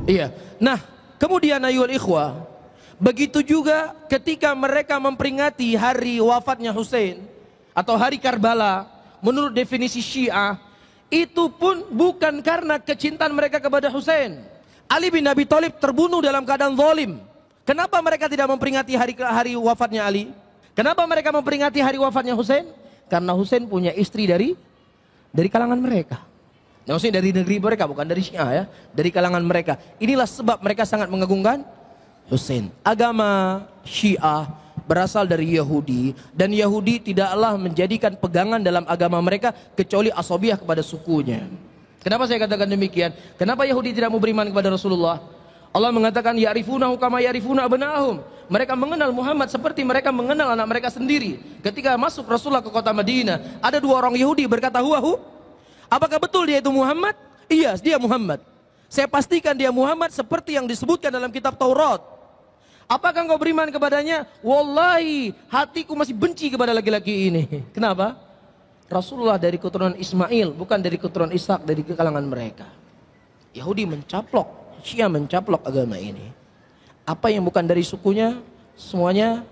Iya. Nah, kemudian ayuhal ikhwah, begitu juga ketika mereka memperingati hari wafatnya Husain atau hari Karbala, menurut definisi Syiah, itu pun bukan karena kecintaan mereka kepada Husain. Ali bin Abi Thalib terbunuh dalam keadaan zalim. Kenapa mereka tidak memperingati hari wafatnya Ali? Kenapa mereka memperingati hari wafatnya Husain? Karena Husain punya istri dari kalangan mereka. Nah, maksudnya dari negeri mereka, bukan dari Syiah ya, dari kalangan mereka. Inilah sebab mereka sangat mengagungkan Husain. Agama Syiah berasal dari Yahudi, dan Yahudi tidaklah menjadikan pegangan dalam agama mereka kecuali asabiah kepada sukunya. Kenapa saya katakan demikian? Kenapa Yahudi tidak mau beriman kepada Rasulullah? Allah mengatakan ya'rifunahu kama ya'rifuna abna'ahum. Mereka mengenal Muhammad seperti mereka mengenal anak mereka sendiri. Ketika masuk Rasulullah ke kota Madinah, ada dua orang Yahudi berkata, "Huwahu." Apakah betul dia itu Muhammad? Iya, dia Muhammad. Saya pastikan dia Muhammad seperti yang disebutkan dalam kitab Taurat. Apakah engkau beriman kepadanya? Wallahi, hatiku masih benci kepada laki-laki ini. Kenapa? Rasulullah dari keturunan Ismail, bukan dari keturunan Ishak, dari kalangan mereka. Yahudi mencaplok, Syiah mencaplok agama ini. Apa yang bukan dari sukunya, semuanya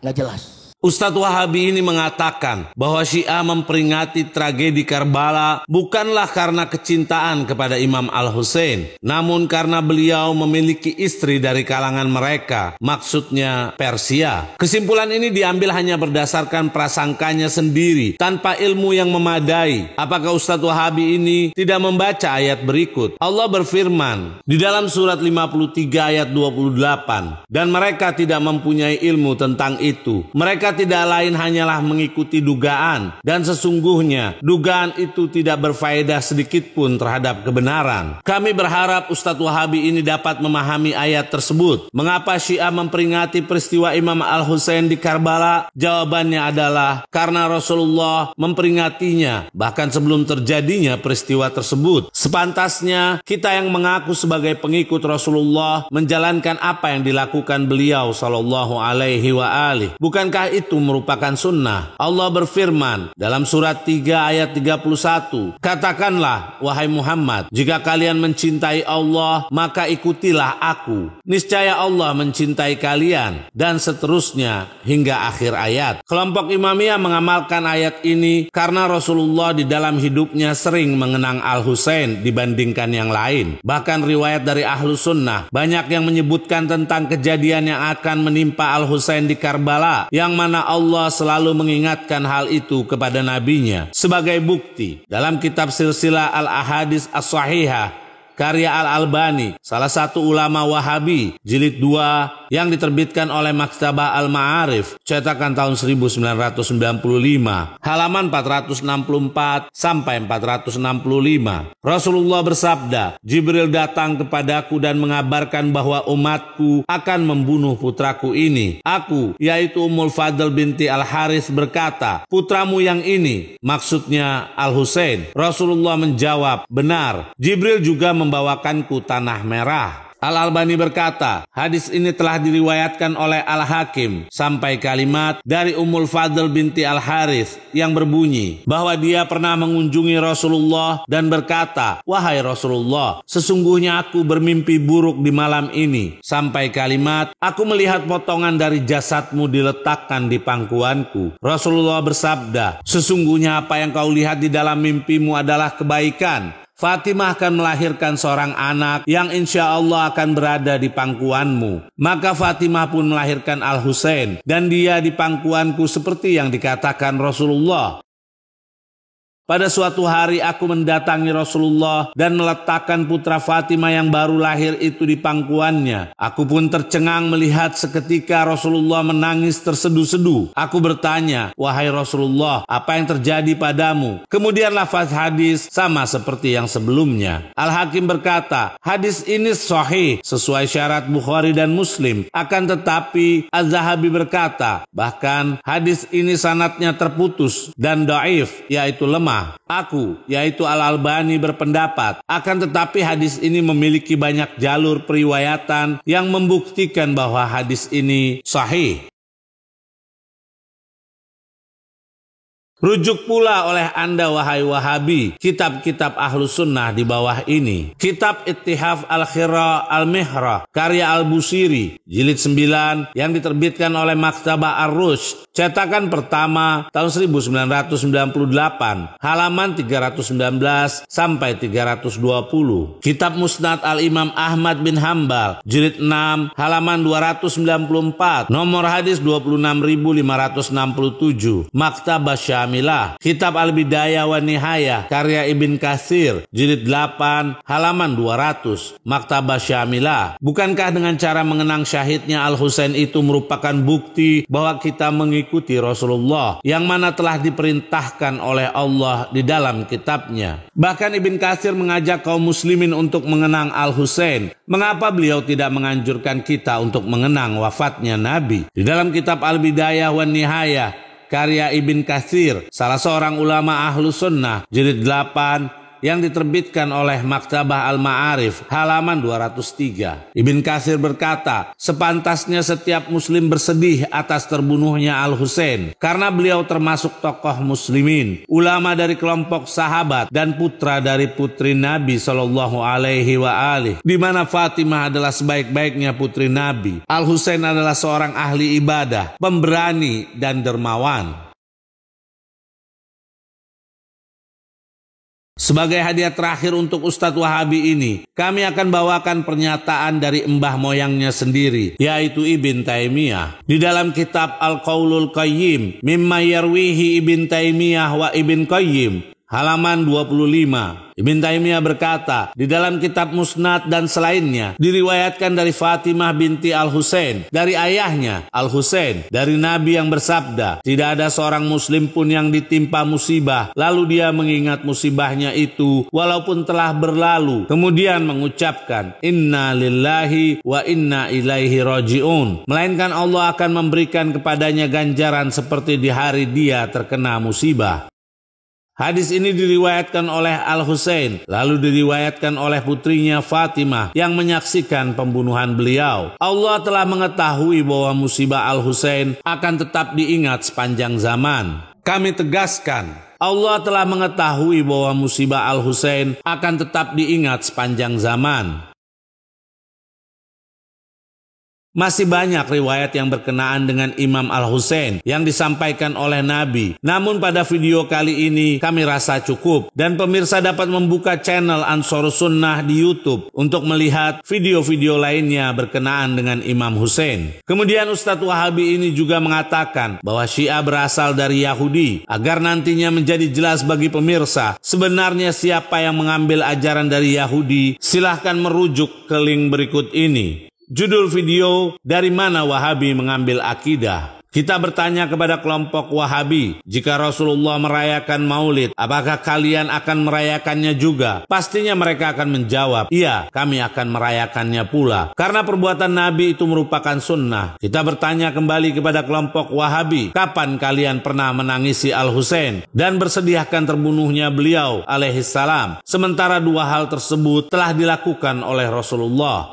nggak jelas. Ustadz Wahabi ini mengatakan bahwa Syiah memperingati tragedi Karbala bukanlah karena kecintaan kepada Imam Al-Husain, namun karena beliau memiliki istri dari kalangan mereka, maksudnya Persia. Kesimpulan ini diambil hanya berdasarkan prasangkanya sendiri, tanpa ilmu yang memadai. Apakah Ustadz Wahabi ini tidak membaca ayat berikut? Allah berfirman di dalam surat 53 ayat 28, dan mereka tidak mempunyai ilmu tentang itu. Mereka tidak lain hanyalah mengikuti dugaan, dan sesungguhnya dugaan itu tidak berfaedah sedikit pun terhadap kebenaran. Kami berharap Ustadz Wahabi ini dapat memahami ayat tersebut. Mengapa Syiah memperingati peristiwa Imam Al-Husain di Karbala? Jawabannya adalah karena Rasulullah memperingatinya bahkan sebelum terjadinya peristiwa tersebut. Sepantasnya kita yang mengaku sebagai pengikut Rasulullah menjalankan apa yang dilakukan beliau sallallahu alaihi wa alihi. Bukankah itu merupakan sunnah? Allah berfirman dalam surat 3 ayat 31, katakanlah wahai Muhammad, jika kalian mencintai Allah maka ikutilah aku, niscaya Allah mencintai kalian, dan seterusnya hingga akhir ayat. Kelompok Imamiyah mengamalkan ayat ini karena Rasulullah di dalam hidupnya sering mengenang Al-Husain dibandingkan yang lain. Bahkan riwayat dari ahlu sunnah banyak yang menyebutkan tentang kejadian yang akan menimpa Al-Husain di Karbala, yang mana Allah selalu mengingatkan hal itu kepada nabinya. Sebagai bukti, dalam kitab Silsilah Al-Ahadits As-Sahihah karya Al-Albani, salah satu ulama Wahabi, jilid 2 yang diterbitkan oleh Maktabah Al-Ma'arif, cetakan tahun 1995, halaman 464 sampai 465. Rasulullah bersabda, Jibril datang kepadaku dan mengabarkan bahwa umatku akan membunuh putraku ini. Aku, yaitu Ummul Fadl binti Al-Harith berkata, putramu yang ini, maksudnya Al-Husain. Rasulullah menjawab, benar. Jibril juga membawakanku tanah merah. Al-Albani berkata, hadis ini telah diriwayatkan oleh Al-Hakim sampai kalimat dari Ummul Fadl binti Al-Harith yang berbunyi bahwa dia pernah mengunjungi Rasulullah dan berkata, wahai Rasulullah, sesungguhnya aku bermimpi buruk di malam ini, sampai kalimat, aku melihat potongan dari jasadmu diletakkan di pangkuanku. Rasulullah bersabda, sesungguhnya apa yang kau lihat di dalam mimpimu adalah kebaikan. Fatimah akan melahirkan seorang anak yang insya Allah akan berada di pangkuanmu. Maka Fatimah pun melahirkan Al-Husain, dan dia di pangkuanku seperti yang dikatakan Rasulullah. Pada suatu hari aku mendatangi Rasulullah dan meletakkan putra Fatimah yang baru lahir itu di pangkuannya. Aku pun tercengang melihat seketika Rasulullah menangis terseduh-seduh. Aku bertanya, wahai Rasulullah, apa yang terjadi padamu? Kemudian lafaz hadis sama seperti yang sebelumnya. Al-Hakim berkata, hadis ini sahih sesuai syarat Bukhari dan Muslim. Akan tetapi Az-Zahabi berkata, bahkan hadis ini sanadnya terputus dan dhaif, yaitu lemah. Aku, yaitu Al-Albani berpendapat, akan tetapi hadis ini memiliki banyak jalur periwayatan yang membuktikan bahwa hadis ini sahih. Rujuk pula oleh Anda wahai Wahabi kitab-kitab Ahlus Sunnah di bawah ini. Kitab Ittihaf Al-Khira Al-Mihrah karya Al-Busiri jilid 9 yang diterbitkan oleh Maktabah Ar-Rushd cetakan pertama tahun 1998 halaman 319 sampai 320. Kitab Musnad Al-Imam Ahmad bin Hambal jilid 6 halaman 294 nomor hadis 26567 Maktabah Syamilah. Kitab Al-Bidayah wa Nihayah karya Ibn Katsir jilid 8 halaman 200 Maktabah Syamilah. Bukankah dengan cara mengenang syahidnya Al-Husain itu merupakan bukti bahwa kita mengikuti Rasulullah yang mana telah diperintahkan oleh Allah di dalam kitabnya. Bahkan Ibn Katsir mengajak kaum muslimin untuk mengenang Al-Husain. Mengapa beliau tidak menganjurkan kita untuk mengenang wafatnya Nabi? Di dalam kitab Al-Bidayah wa Nihayah karya Ibn Katsir, salah seorang ulama Ahlus Sunnah, jilid 8 yang diterbitkan oleh Maktabah Al-Ma'arif halaman 203. Ibn Katsir berkata, sepantasnya setiap muslim bersedih atas terbunuhnya Al-Husain karena beliau termasuk tokoh muslimin, ulama dari kelompok sahabat dan putra dari putri Nabi sallallahu alaihi wa alihi, di mana Fatimah adalah sebaik-baiknya putri Nabi. Al-Husain adalah seorang ahli ibadah, pemberani dan dermawan. Sebagai hadiah terakhir untuk Ustadz Wahabi ini, kami akan bawakan pernyataan dari mbah moyangnya sendiri, yaitu Ibn Taimiyah. Di dalam kitab Al-Qaulul Qayyim, mimma yarwihi Ibn Taimiyah wa Ibn Qayyim, halaman 25. Ibn Taimiyah berkata, di dalam kitab Musnad dan selainnya, diriwayatkan dari Fatimah binti Al-Husain, dari ayahnya Al-Husain, dari Nabi yang bersabda, tidak ada seorang muslim pun yang ditimpa musibah, lalu dia mengingat musibahnya itu, walaupun telah berlalu, kemudian mengucapkan, Inna lillahi wa inna ilaihi raji'un. Melainkan Allah akan memberikan kepadanya ganjaran seperti di hari dia terkena musibah. Hadis ini diriwayatkan oleh Al-Husain, lalu diriwayatkan oleh putrinya Fatimah yang menyaksikan pembunuhan beliau. Allah telah mengetahui bahwa musibah Al-Husain akan tetap diingat sepanjang zaman. Kami tegaskan, Allah telah mengetahui bahwa musibah Al-Husain akan tetap diingat sepanjang zaman. Masih banyak riwayat yang berkenaan dengan Imam Al-Husain yang disampaikan oleh Nabi. Namun pada video kali ini kami rasa cukup. Dan pemirsa dapat membuka channel Ansarus Sunnah di YouTube untuk melihat video-video lainnya berkenaan dengan Imam Husain. Kemudian Ustadz Wahabi ini juga mengatakan bahwa Syiah berasal dari Yahudi. Agar nantinya menjadi jelas bagi pemirsa sebenarnya siapa yang mengambil ajaran dari Yahudi, silahkan merujuk ke link berikut ini. Judul video, dari mana Wahabi mengambil akidah? Kita bertanya kepada kelompok Wahabi, jika Rasulullah merayakan maulid, apakah kalian akan merayakannya juga? Pastinya mereka akan menjawab, iya, kami akan merayakannya pula. Karena perbuatan Nabi itu merupakan sunnah. Kita bertanya kembali kepada kelompok Wahabi, kapan kalian pernah menangisi Al-Husain dan bersedihkan terbunuhnya beliau alaihissalam? Sementara dua hal tersebut telah dilakukan oleh Rasulullah.